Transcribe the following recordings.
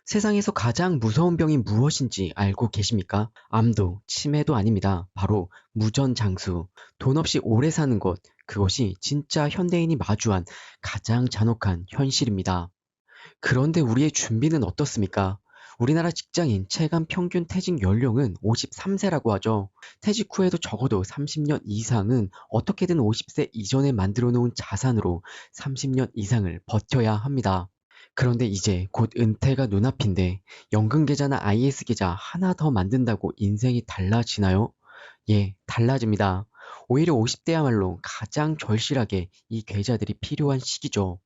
세상에서 가장 무서운 병이 무엇인지 알고 계십니까? 암도, 치매도 아닙니다. 바로 무전장수. 돈 없이 오래 사는 것. 그것이 진짜 현대인이 마주한 가장 잔혹한 현실입니다. 그런데 우리의 준비는 어떻습니까? 우리나라 직장인 체감 평균 퇴직 연령은 53세라고 하죠. 퇴직 후에도 적어도 30년 이상은 어떻게든 50세 이전에 만들어 놓은 자산으로 30년 이상을 버텨야 합니다. 그런데 이제 곧 은퇴가 눈앞인데 연금 계좌나 IS 계좌 하나 더 만든다고 인생이 달라지나요? 예, 달라집니다. 오히려 50대야말로 가장 절실하게 이 계좌들이 필요한 시기죠.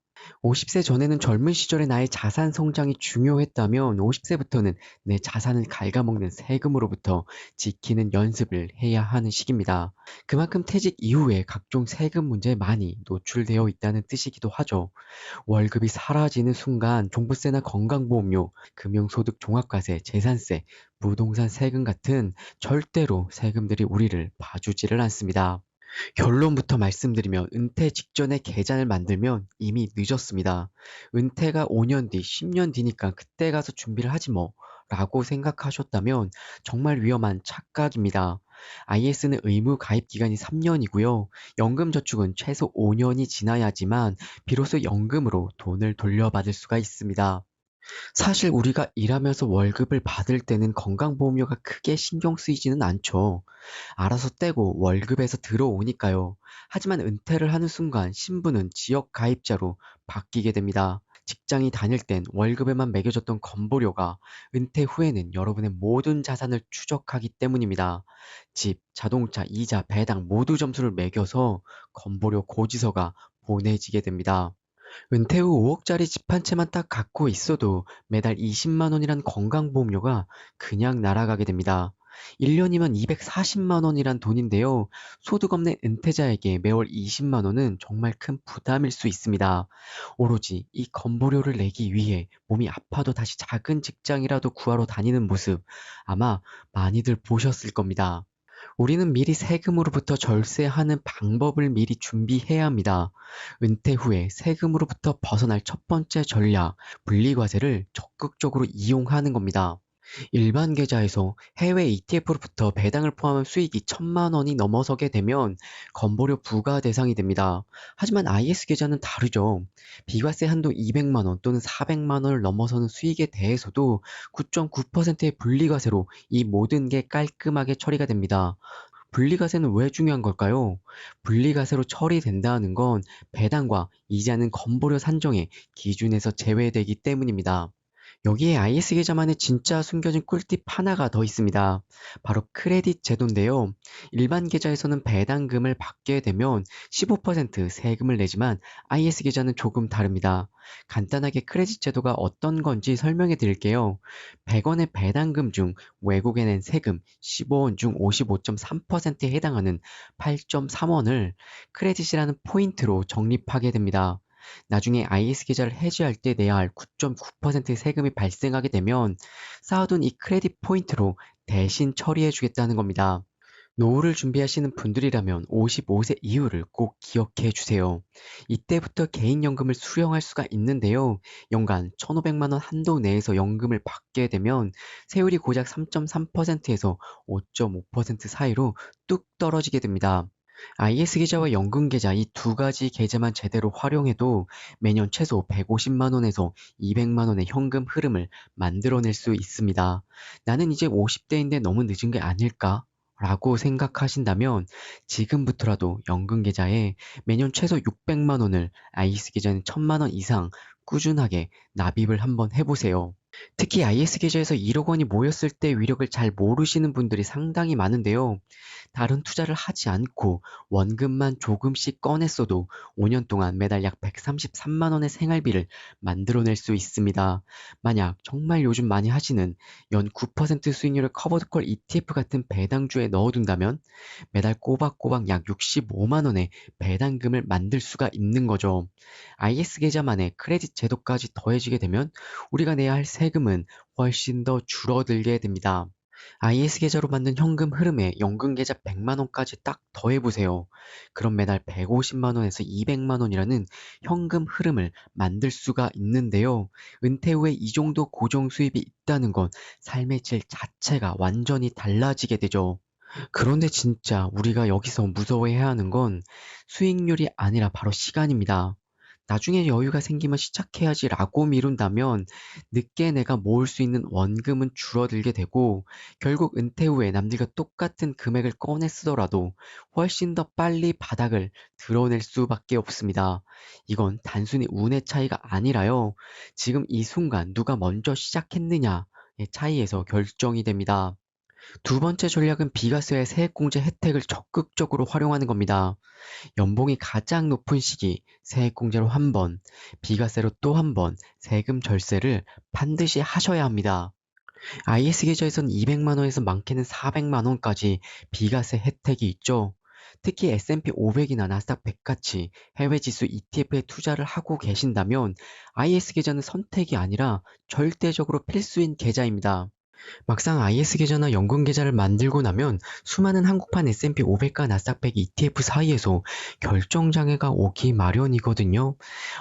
50세 전에는 젊은 시절의 나의 자산 성장이 중요했다면 50세부터는 내 자산을 갉아먹는 세금으로부터 지키는 연습을 해야 하는 시기입니다. 그만큼 퇴직 이후에 각종 세금 문제에 많이 노출되어 있다는 뜻이기도 하죠. 월급이 사라지는 순간 종부세나 건강보험료, 금융소득 종합과세, 재산세, 부동산 세금 같은 절대로 세금들이 우리를 봐주지를 않습니다. 결론부터 말씀드리면 은퇴 직전에 계좌를 만들면 이미 늦었습니다. 은퇴가 5년 뒤, 10년 뒤니까 그때 가서 준비를 하지 뭐 라고 생각하셨다면 정말 위험한 착각입니다. IS는 의무 가입 기간이 3년이고요. 연금저축은 최소 5년이 지나야지만 비로소 연금으로 돈을 돌려받을 수가 있습니다. 사실 우리가 일하면서 월급을 받을 때는 건강보험료가 크게 신경 쓰이지는 않죠. 알아서 떼고 월급에서 들어오니까요. 하지만 은퇴를 하는 순간 신분은 지역 가입자로 바뀌게 됩니다. 직장이 다닐 땐 월급에만 매겨졌던 건보료가 은퇴 후에는 여러분의 모든 자산을 추적하기 때문입니다. 집, 자동차, 이자, 배당 모두 점수를 매겨서 건보료 고지서가 보내지게 됩니다. 은퇴 후 5억짜리 집 한 채만 딱 갖고 있어도 매달 20만 원이란 건강보험료가 그냥 날아가게 됩니다. 1년이면 240만 원이란 돈인데요. 소득 없는 은퇴자에게 매월 20만 원은 정말 큰 부담일 수 있습니다. 오로지 이 건보료를 내기 위해 몸이 아파도 다시 작은 직장이라도 구하러 다니는 모습 아마 많이들 보셨을 겁니다. 우리는 미리 세금으로부터 절세하는 방법을 미리 준비해야 합니다. 은퇴 후에 세금으로부터 벗어날 첫 번째 전략, 분리과세를 적극적으로 이용하는 겁니다. 일반 계좌에서 해외 ETF로부터 배당을 포함한 수익이 1천만 원이 넘어서게 되면 건보료 부과 대상이 됩니다. 하지만 IS 계좌는 다르죠. 비과세 한도 200만 원 또는 400만 원을 넘어서는 수익에 대해서도 9.9%의 분리과세로 이 모든 게 깔끔하게 처리가 됩니다. 분리과세는 왜 중요한 걸까요? 분리과세로 처리된다는 건 배당과 이자는 건보료 산정의 기준에서 제외되기 때문입니다. 여기에 IS 계좌만의 진짜 숨겨진 꿀팁 하나가 더 있습니다. 바로 크레딧 제도인데요. 일반 계좌에서는 배당금을 받게 되면 15% 세금을 내지만 IS 계좌는 조금 다릅니다. 간단하게 크레딧 제도가 어떤 건지 설명해 드릴게요. 100원의 배당금 중 외국에 낸 세금 15원 중 55.3%에 해당하는 8.3원을 크레딧이라는 포인트로 적립하게 됩니다. 나중에 IS 계좌를 해지할 때 내야 할 9.9%의 세금이 발생하게 되면 쌓아둔 이 크레딧 포인트로 대신 처리해 주겠다는 겁니다. 노후를 준비하시는 분들이라면 55세 이후를 꼭 기억해 주세요. 이때부터 개인연금을 수령할 수가 있는데요. 연간 1,500만 원 한도 내에서 연금을 받게 되면 세율이 고작 3.3%에서 5.5% 사이로 뚝 떨어지게 됩니다. IS 계좌와 연금 계좌 이 두 가지 계좌만 제대로 활용해도 매년 최소 150만 원에서 200만 원의 현금 흐름을 만들어낼 수 있습니다. 나는 이제 50대인데 너무 늦은 게 아닐까? 라고 생각하신다면 지금부터라도 연금 계좌에 매년 최소 600만 원을 IS 계좌는 1000만 원 이상 꾸준하게 납입을 한번 해보세요. 특히 IS 계좌에서 1억 원이 모였을 때 위력을 잘 모르시는 분들이 상당히 많은데요. 다른 투자를 하지 않고 원금만 조금씩 꺼냈어도 5년 동안 매달 약 133만 원의 생활비를 만들어낼 수 있습니다. 만약 정말 요즘 많이 하시는 연 9% 수익률의 커버드콜 ETF 같은 배당주에 넣어둔다면 매달 꼬박꼬박 약 65만 원의 배당금을 만들 수가 있는 거죠. IS 계좌만의 크레딧 제도까지 더해지게 되면 우리가 내야 할 세금은 훨씬 더 줄어들게 됩니다. IS 계좌로 만든 현금 흐름에 연금 계좌 100만 원까지 딱 더해보세요. 그럼 매달 150만 원에서 200만 원이라는 현금 흐름을 만들 수가 있는데요. 은퇴 후에 이 정도 고정 수입이 있다는 건 삶의 질 자체가 완전히 달라지게 되죠. 그런데 진짜 우리가 여기서 무서워해야 하는 건 수익률이 아니라 바로 시간입니다. 나중에 여유가 생기면 시작해야지라고 미룬다면 늦게 내가 모을 수 있는 원금은 줄어들게 되고 결국 은퇴 후에 남들과 똑같은 금액을 꺼내 쓰더라도 훨씬 더 빨리 바닥을 드러낼 수밖에 없습니다. 이건 단순히 운의 차이가 아니라요. 지금 이 순간 누가 먼저 시작했느냐의 차이에서 결정이 됩니다. 두 번째 전략은 비과세의 세액공제 혜택을 적극적으로 활용하는 겁니다. 연봉이 가장 높은 시기 세액공제로 한 번, 비과세로 또 한 번 세금 절세를 반드시 하셔야 합니다. IS 계좌에선 200만 원에서 많게는 400만 원까지 비과세 혜택이 있죠. 특히 S&P 500이나 나스닥 100 같이 해외 지수 ETF에 투자를 하고 계신다면 IS 계좌는 선택이 아니라 절대적으로 필수인 계좌입니다. 막상 IS 계좌나 연금 계좌를 만들고 나면 수많은 한국판 S&P 500과 나스닥 100 ETF 사이에서 결정장애가 오기 마련이거든요.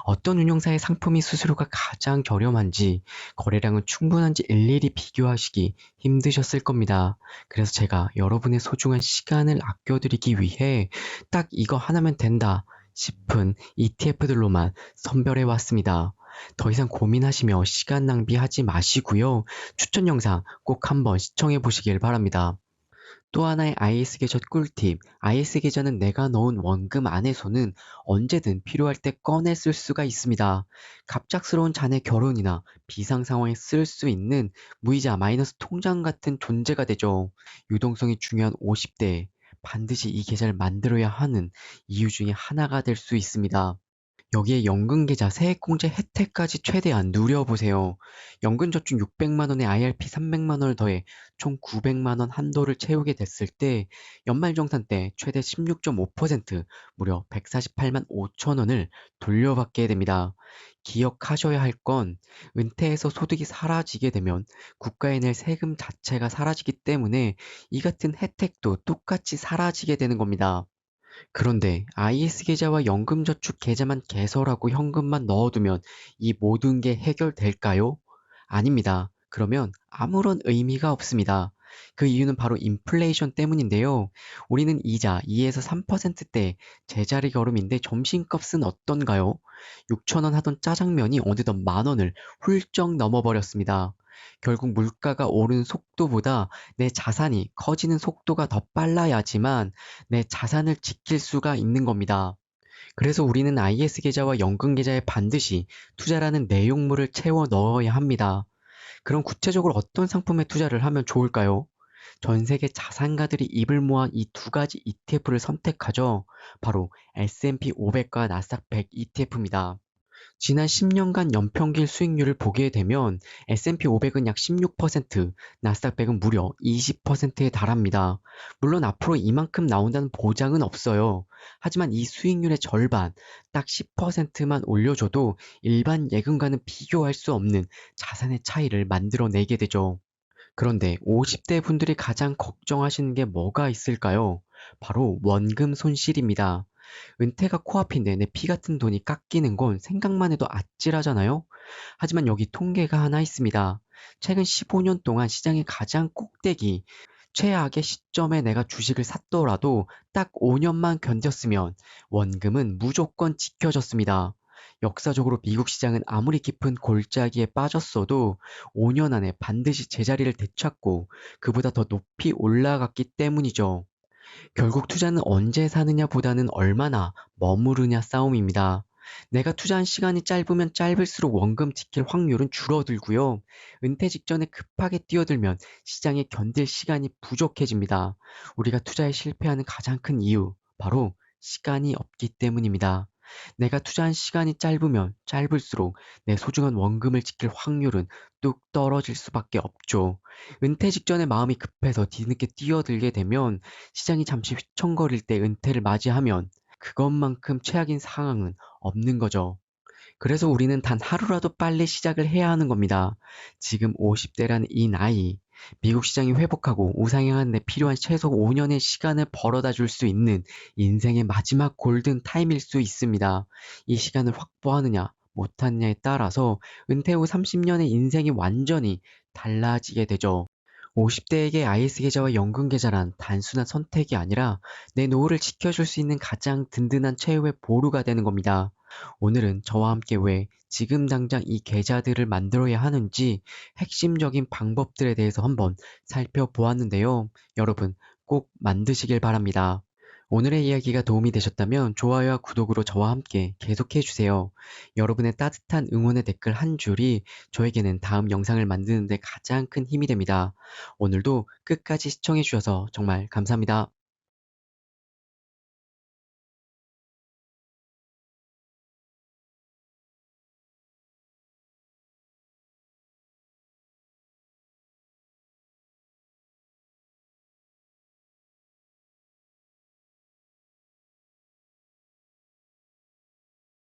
어떤 운용사의 상품이 수수료가 가장 저렴한지, 거래량은 충분한지 일일이 비교하시기 힘드셨을 겁니다. 그래서 제가 여러분의 소중한 시간을 아껴드리기 위해 딱 이거 하나면 된다 싶은 ETF들로만 선별해 왔습니다. 더 이상 고민하시며 시간 낭비하지 마시고요. 추천 영상 꼭 한번 시청해 보시길 바랍니다. 또 하나의 IS 계좌 꿀팁. IS 계좌는 내가 넣은 원금 안에서는 언제든 필요할 때 꺼내 쓸 수가 있습니다. 갑작스러운 자네 결혼이나 비상 상황에 쓸 수 있는 무이자 마이너스 통장 같은 존재가 되죠. 유동성이 중요한 50대에 반드시 이 계좌를 만들어야 하는 이유 중에 하나가 될 수 있습니다. 여기에 연금계좌 세액공제 혜택까지 최대한 누려보세요. 연금저축 600만 원에 IRP 300만 원을 더해 총 900만 원 한도를 채우게 됐을 때 연말정산 때 최대 16.5% 무려 148만 5천 원을 돌려받게 됩니다. 기억하셔야 할 건 은퇴해서 소득이 사라지게 되면 국가에 낼 세금 자체가 사라지기 때문에 이 같은 혜택도 똑같이 사라지게 되는 겁니다. 그런데 IS 계좌와 연금저축 계좌만 개설하고 현금만 넣어두면 이 모든 게 해결될까요? 아닙니다. 그러면 아무런 의미가 없습니다. 그 이유는 바로 인플레이션 때문인데요. 우리는 이자 2에서 3%대 제자리 걸음인데 점심값은 어떤가요? 6천 원 하던 짜장면이 어느덧 만 원을 훌쩍 넘어버렸습니다. 결국 물가가 오르는 속도보다 내 자산이 커지는 속도가 더 빨라야지만 내 자산을 지킬 수가 있는 겁니다. 그래서 우리는 IS 계좌와 연금 계좌에 반드시 투자라는 내용물을 채워 넣어야 합니다. 그럼 구체적으로 어떤 상품에 투자를 하면 좋을까요? 전 세계 자산가들이 입을 모아 이 두 가지 ETF를 선택하죠. 바로 S&P 500과 나스닥 100 ETF입니다. 지난 10년간 연평균 수익률을 보게 되면 S&P 500은 약 16%, 나스닥 100은 무려 20%에 달합니다. 물론 앞으로 이만큼 나온다는 보장은 없어요. 하지만 이 수익률의 절반, 딱 10%만 올려줘도 일반 예금과는 비교할 수 없는 자산의 차이를 만들어내게 되죠. 그런데 50대 분들이 가장 걱정하시는 게 뭐가 있을까요? 바로 원금 손실입니다. 은퇴가 코앞인데 내 피 같은 돈이 깎이는 건 생각만 해도 아찔하잖아요? 하지만 여기 통계가 하나 있습니다. 최근 15년 동안 시장의 가장 꼭대기, 최악의 시점에 내가 주식을 샀더라도 딱 5년만 견뎠으면 원금은 무조건 지켜졌습니다. 역사적으로 미국 시장은 아무리 깊은 골짜기에 빠졌어도 5년 안에 반드시 제자리를 되찾고 그보다 더 높이 올라갔기 때문이죠. 결국 투자는 언제 사느냐 보다는 얼마나 머무르냐 싸움입니다. 내가 투자한 시간이 짧으면 짧을수록 원금 지킬 확률은 줄어들고요. 은퇴 직전에 급하게 뛰어들면 시장에 견딜 시간이 부족해집니다. 우리가 투자에 실패하는 가장 큰 이유, 바로 시간이 없기 때문입니다. 내가 투자한 시간이 짧으면 짧을수록 내 소중한 원금을 지킬 확률은 뚝 떨어질 수밖에 없죠. 은퇴 직전에 마음이 급해서 뒤늦게 뛰어들게 되면 시장이 잠시 휘청거릴 때 은퇴를 맞이하면 그것만큼 최악인 상황은 없는 거죠. 그래서 우리는 단 하루라도 빨리 시작을 해야 하는 겁니다. 지금 50대라는 이 나이, 미국 시장이 회복하고 우상향하는 데 필요한 최소 5년의 시간을 벌어다 줄 수 있는 인생의 마지막 골든 타임일 수 있습니다. 이 시간을 확보하느냐, 못하느냐에 따라서 은퇴 후 30년의 인생이 완전히 달라지게 되죠. 50대에게 IS 계좌와 연금 계좌란 단순한 선택이 아니라 내 노후를 지켜줄 수 있는 가장 든든한 최후의 보루가 되는 겁니다. 오늘은 저와 함께 왜 지금 당장 이 계좌들을 만들어야 하는지 핵심적인 방법들에 대해서 한번 살펴보았는데요. 여러분 꼭 만드시길 바랍니다. 오늘의 이야기가 도움이 되셨다면 좋아요와 구독으로 저와 함께 계속해 주세요. 여러분의 따뜻한 응원의 댓글 한 줄이 저에게는 다음 영상을 만드는 데 가장 큰 힘이 됩니다. 오늘도 끝까지 시청해 주셔서 정말 감사합니다.